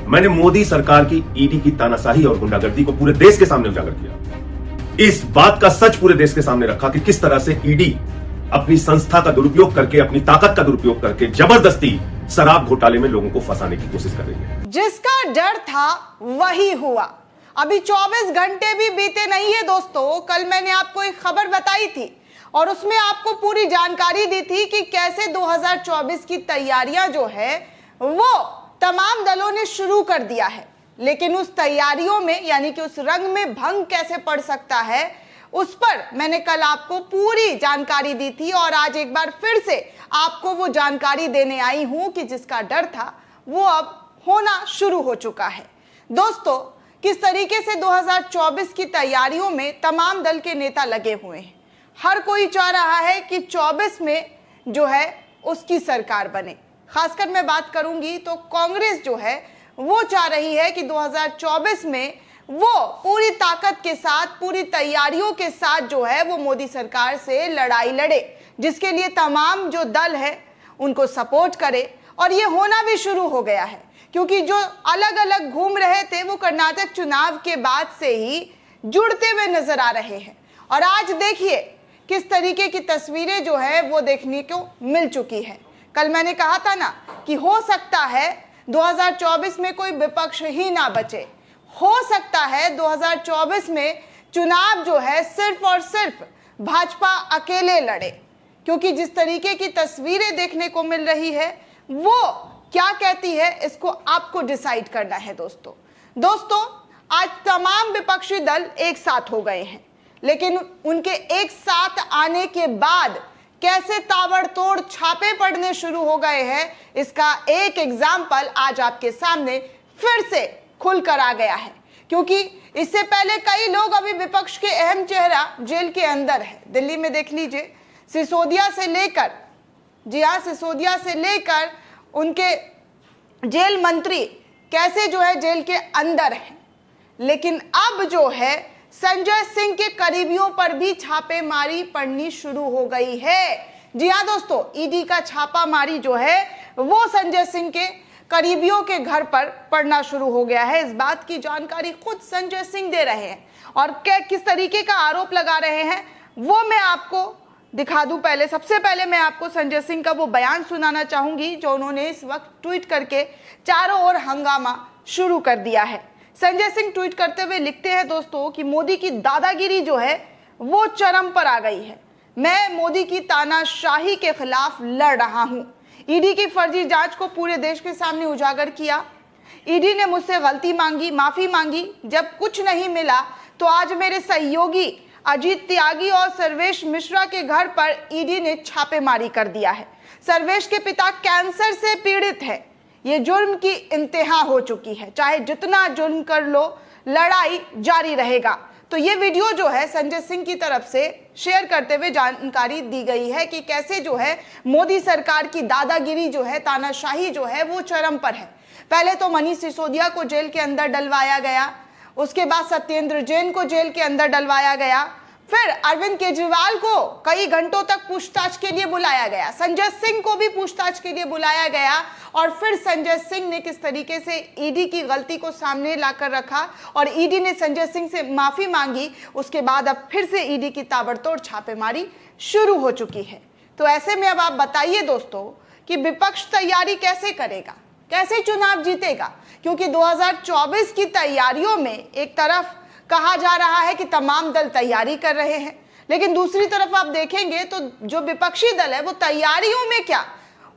मैंने मोदी सरकार की ईडी की तानाशाही और गुंडागर्दी को पूरे देश के सामने उजागर किया। इस बात का सच पूरे देश के सामने रखा कि किस तरह से ईडी अपनी संस्था का दुरुपयोग करके, अपनी ताकत का दुरुपयोग करके जबरदस्ती शराब घोटाले में लोगों को फंसाने की कोशिश कर रही है। जिसका डर था वही हुआ। अभी 24 घंटे भी बीते नहीं है दोस्तों। कल मैंने आपको एक खबर बताई थी और उसमें आपको पूरी जानकारी दी थी कि कैसे 2024 की तैयारियां जो है वो तमाम दलों ने शुरू कर दिया है, लेकिन उस तैयारियों में यानी कि उस रंग में भंग कैसे पड़ सकता है उस पर मैंने कल आपको पूरी जानकारी दी थी और आज एक बार फिर से आपको वो जानकारी देने आई हूं कि जिसका डर था वो अब होना शुरू हो चुका है। दोस्तों, किस तरीके से 2024 की तैयारियों में तमाम दल के नेता लगे हुए हैं। हर कोई चाह रहा है कि 24 में जो है उसकी सरकार बने। खासकर मैं बात करूंगी तो कांग्रेस जो है वो चाह रही है कि 2024 में वो पूरी ताकत के साथ, पूरी तैयारियों के साथ जो है वो मोदी सरकार से लड़ाई लड़े, जिसके लिए तमाम जो दल है उनको सपोर्ट करे। और ये होना भी शुरू हो गया है, क्योंकि जो अलग अलग घूम रहे थे वो कर्नाटक चुनाव के बाद से ही जुड़ते हुए नजर आ रहे हैं। और आज देखिए किस तरीके की तस्वीरें जो है वो देखने को मिल चुकी है। कल मैंने कहा था ना कि हो सकता है 2024 में कोई विपक्ष ही ना बचे, हो सकता है 2024 में चुनाव जो है सिर्फ और सिर्फ भाजपा अकेले लड़े, क्योंकि जिस तरीके की तस्वीरें देखने को मिल रही है वो क्या कहती है इसको आपको डिसाइड करना है। दोस्तों आज तमाम विपक्षी दल एक साथ हो गए हैं, लेकिन उनके एक साथ आने के बाद कैसे ताबड़तोड़ छापे पड़ने शुरू हो गए हैं इसका एक एग्जाम्पल आज आपके सामने फिर से खुलकर आ गया है। क्योंकि इससे पहले कई लोग अभी विपक्ष के अहम चेहरा जेल के अंदर है। दिल्ली में देख लीजिए, सिसोदिया से लेकर, जी हाँ, सिसोदिया से लेकर उनके जेल मंत्री कैसे जो है जेल के अंदर है। लेकिन अब जो है संजय सिंह के करीबियों पर भी छापेमारी पड़नी शुरू हो गई है। जी हाँ दोस्तों, ईडी का छापामारी जो है वो संजय सिंह के करीबियों के घर पर पड़ना शुरू हो गया है। इस बात की जानकारी खुद संजय सिंह दे रहे हैं और किस तरीके का आरोप लगा रहे हैं वो मैं आपको दिखा दूं। सबसे पहले मैं आपको संजय सिंह का वो बयान सुनाना चाहूंगी जो उन्होंने इस वक्त ट्वीट करके चारों ओर हंगामा शुरू कर दिया है। संजय सिंह ट्वीट करते हुए लिखते हैं दोस्तों कि मोदी की दादागिरी जो है वो चरम पर आ गई है। मैं मोदी की तानाशाही के खिलाफ लड़ रहा हूं। ईडी की फर्जी जांच को पूरे देश के सामने उजागर किया। ईडी ने मुझसे गलती मांगी, माफी मांगी। जब कुछ नहीं मिला तो आज मेरे सहयोगी अजीत त्यागी और सर्वेश मिश्रा के घर पर ईडी ने छापेमारी कर दिया है। सर्वेश के पिता कैंसर से पीड़ित है। ये जुर्म की इंतहा हो चुकी है। चाहे जितना जुर्म कर लो, लड़ाई जारी रहेगा। तो ये वीडियो जो है संजय सिंह की तरफ से शेयर करते हुए जानकारी दी गई है कि कैसे जो है मोदी सरकार की दादागिरी जो है, तानाशाही जो है वो चरम पर है। पहले तो मनीष सिसोदिया को जेल के अंदर डलवाया गया, उसके बाद सत्येंद्र जैन को जेल के अंदर डलवाया गया, फिर अरविंद केजरीवाल को कई घंटों तक पूछताछ के लिए बुलाया गया, संजय सिंह को भी पूछताछ के लिए बुलाया गया और फिर संजय सिंह ने किस तरीके से ईडी की गलती को सामने लाकर रखा और ईडी ने संजय सिंह से माफी मांगी। उसके बाद अब फिर से ईडी की ताबड़तोड़ छापेमारी शुरू हो चुकी है। तो ऐसे में अब आप बताइए दोस्तों कि विपक्ष तैयारी कैसे करेगा, कैसे चुनाव जीतेगा? क्योंकि 2024 की तैयारियों में एक तरफ कहा जा रहा है कि तमाम दल तैयारी कर रहे हैं, लेकिन दूसरी तरफ आप देखेंगे तो जो विपक्षी दल है वो तैयारियों में क्या,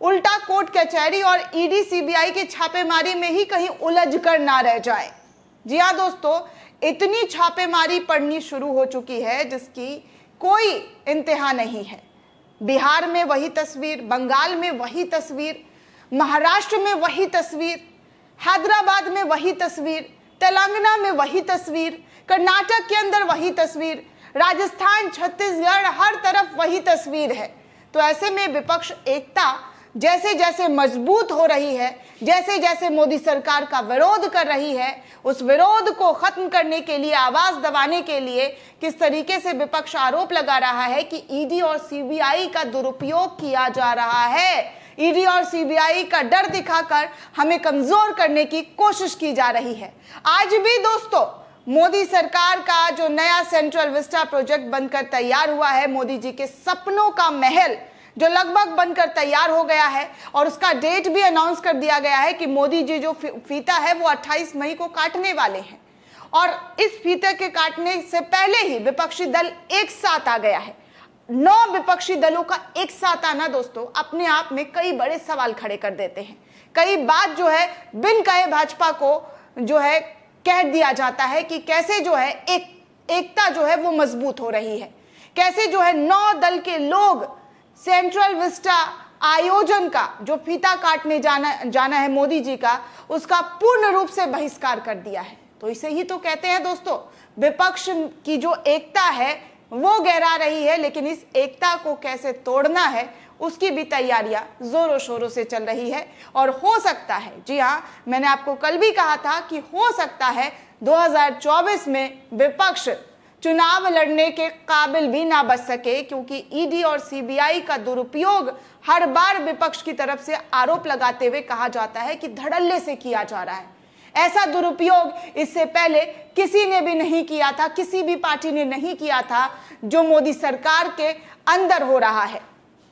उल्टा कोर्ट कचहरी और ईडी सीबीआई के छापेमारी में ही कहीं उलझ कर ना रह जाए। जी हाँ दोस्तों, इतनी छापेमारी पड़नी शुरू हो चुकी है जिसकी कोई इंतहा नहीं है। बिहार में वही तस्वीर, बंगाल में वही तस्वीर, महाराष्ट्र में वही तस्वीर, हैदराबाद में वही तस्वीर, तेलंगाना में वही तस्वीर, कर्नाटक के अंदर वही तस्वीर, राजस्थान, छत्तीसगढ़, हर तरफ वही तस्वीर है। तो ऐसे में विपक्ष एकता जैसे जैसे मजबूत हो रही है, जैसे जैसे मोदी सरकार का विरोध कर रही है, उस विरोध को खत्म करने के लिए, आवाज दबाने के लिए किस तरीके से विपक्ष आरोप लगा रहा है कि ईडी और सीबीआई का दुरुपयोग किया जा रहा है। ईडी और सीबीआई का डर दिखाकर हमें कमजोर करने की कोशिश की जा रही है। आज भी दोस्तों मोदी सरकार का जो नया सेंट्रल विस्टा प्रोजेक्ट बनकर तैयार हुआ है, मोदी जी के सपनों का महल जो लगभग बनकर तैयार हो गया है और उसका डेट भी अनाउंस कर दिया गया है कि मोदी जी जो फीता है वो 28 मई को काटने वाले हैं। और इस फीते के काटने से पहले ही विपक्षी दल एक साथ आ गया है। 9 विपक्षी दलों का एक साथ आना दोस्तों अपने आप में कई बड़े सवाल खड़े कर देते हैं। कई बात जो है बिन कहे भाजपा को जो है कह दिया जाता है कि कैसे जो है एकता जो है वो मजबूत हो रही है, कैसे जो है 9 दल के लोग सेंट्रल विस्टा आयोजन का जो फीता काटने जाना है मोदी जी का, उसका पूर्ण रूप से बहिष्कार कर दिया है। तो इसे ही तो कहते हैं दोस्तों, विपक्ष की जो एकता है वो गहरा रही है, लेकिन इस एकता को कैसे तोड़ना है उसकी भी तैयारियां जोरों शोरों से चल रही है। और हो सकता है, जी हाँ, मैंने आपको कल भी कहा था कि हो सकता है 2024 में विपक्ष चुनाव लड़ने के काबिल भी ना बच सके, क्योंकि ईडी और सीबीआई का दुरुपयोग हर बार विपक्ष की तरफ से आरोप लगाते हुए कहा जाता है कि धड़ल्ले से किया जा रहा है। ऐसा दुरुपयोग इससे पहले किसी ने भी नहीं किया था, किसी भी पार्टी ने नहीं किया था जो मोदी सरकार के अंदर हो रहा है।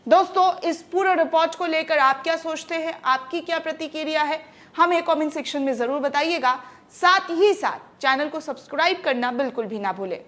दोस्तों, इस पूरे रिपोर्ट को लेकर आप क्या सोचते हैं, आपकी क्या प्रतिक्रिया है, हमें कमेंट सेक्शन में जरूर बताइएगा। साथ ही साथ चैनल को सब्सक्राइब करना बिल्कुल भी ना भूलें।